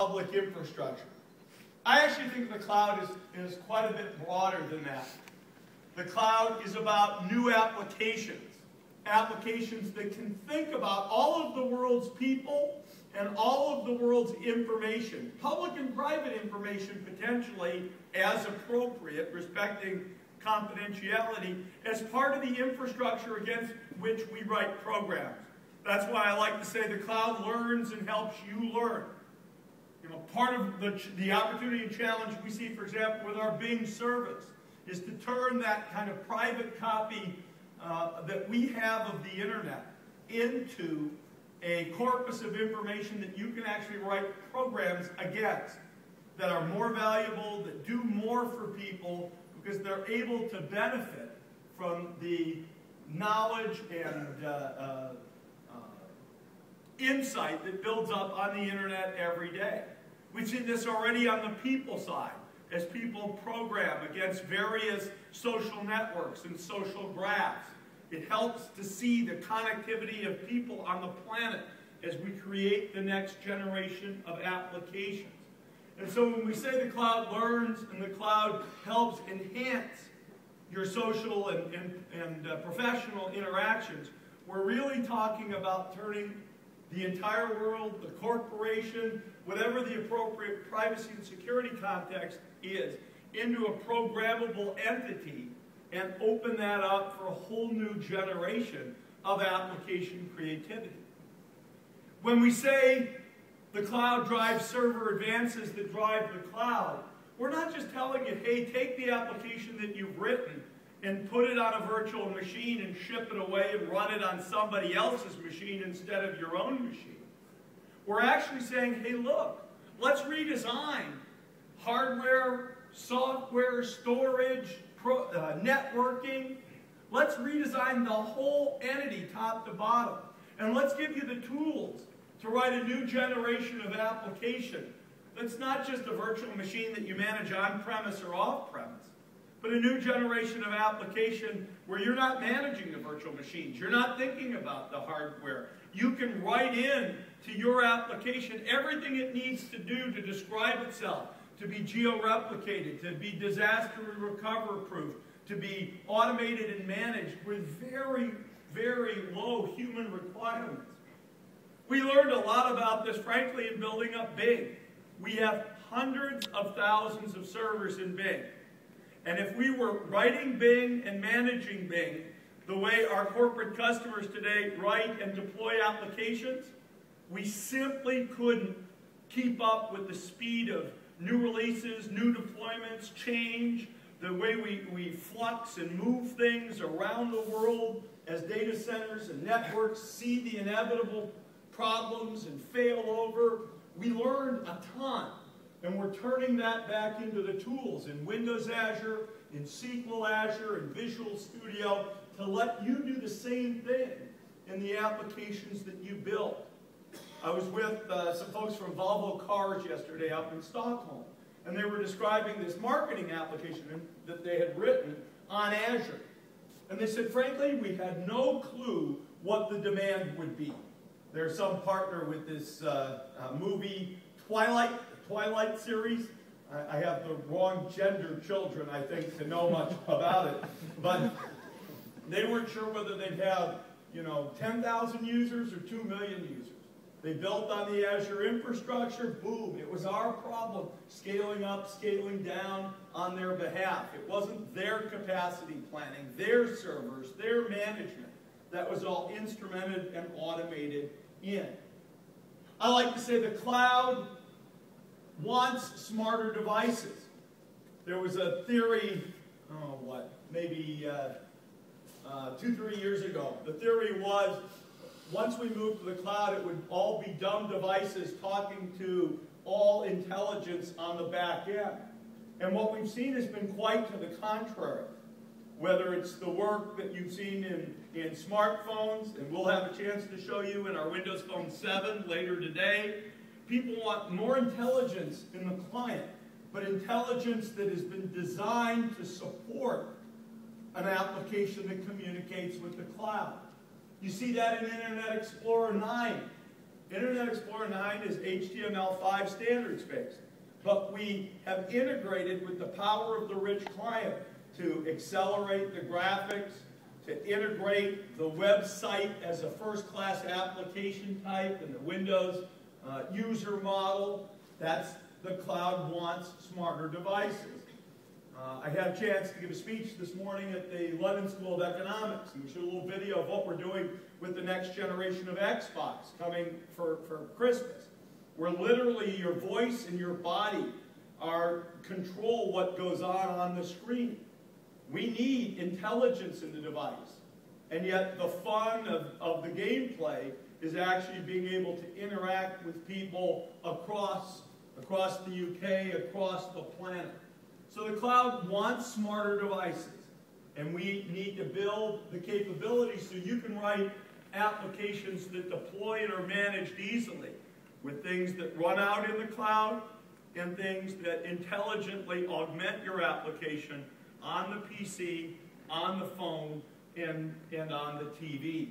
public infrastructure. I actually think the cloud is quite a bit broader than that. The cloud is about new applications. Applications that can think about all of the world's people and all of the world's information, public and private information potentially as appropriate, respecting confidentiality, as part of the infrastructure against which we write programs. That's why I like to say the cloud learns and helps you learn. You know, part of the opportunity and challenge we see, for example, with our Bing service is to turn that kind of private copy that we have of the internet into a corpus of information that you can actually write programs against that are more valuable, that do more for people because they're able to benefit from the knowledge and insight that builds up on the internet every day. We see this already on the people side as people program against various social networks and social graphs. It helps to see the connectivity of people on the planet as we create the next generation of applications. And so when we say the cloud learns and the cloud helps enhance your social and professional interactions, we're really talking about turning the entire world, the corporation, whatever the appropriate privacy and security context is, into a programmable entity and open that up for a whole new generation of application creativity. When we say the cloud drives server advances that drive the cloud, we're not just telling you, hey, take the application that you've written and put it on a virtual machine and ship it away and run it on somebody else's machine instead of your own machine. We're actually saying, hey, look, let's redesign hardware, software, storage, networking. Let's redesign the whole entity top to bottom. And let's give you the tools to write a new generation of application that's not just a virtual machine that you manage on-premise or off-premise, but a new generation of application where you're not managing the virtual machines. You're not thinking about the hardware. You can write in to your application everything it needs to do to describe itself, to be geo-replicated, to be disaster recover-proof, to be automated and managed with very, very low human requirements. We learned a lot about this, frankly, in building up Bing. We have hundreds of thousands of servers in Bing. And if we were writing Bing and managing Bing the way our corporate customers today write and deploy applications, we simply couldn't keep up with the speed of new releases, new deployments, change, the way we flux and move things around the world as data centers and networks see the inevitable problems and fail over. We learned a ton, and we're turning that back into the tools in Windows Azure, in SQL Azure, in Visual Studio to let you do the same thing in the applications that you build. I was with some folks from Volvo Cars yesterday up in Stockholm, and they were describing this marketing application that they had written on Azure. And they said, frankly, we had no clue what the demand would be. There's some partner with this movie Twilight series. I have the wrong gender children, I think, to know much about it. But they weren't sure whether they'd have, 10,000 users or 2 million users. They built on the Azure infrastructure, boom, it was our problem, scaling up, scaling down on their behalf. It wasn't their capacity planning, their servers, their management. That was all instrumented and automated in. I like to say the cloud wants smarter devices. There was a theory, maybe 2-3 years ago. The theory was, once we moved to the cloud, it would all be dumb devices talking to all intelligence on the back end. And what we've seen has been quite to the contrary. Whether it's the work that you've seen in smartphones, and we'll have a chance to show you in our Windows Phone 7 later today, people want more intelligence in the client, but intelligence that has been designed to support an application that communicates with the cloud. You see that in Internet Explorer 9. Internet Explorer 9 is HTML5 standards-based, but we have integrated with the power of the rich client to accelerate the graphics, to integrate the website as a first-class application type and the Windows user model. That's the cloud wants smarter devices. I had a chance to give a speech this morning at the London School of Economics, and we showed a little video of what we're doing with the next generation of Xbox coming for Christmas, where literally your voice and your body control what goes on the screen. We need intelligence in the device, and yet the fun of the gameplay is actually being able to interact with people across the UK, across the planet. So the cloud wants smarter devices, and we need to build the capabilities so you can write applications that deploy and are managed easily with things that run out in the cloud and things that intelligently augment your application on the PC, on the phone, and on the TV.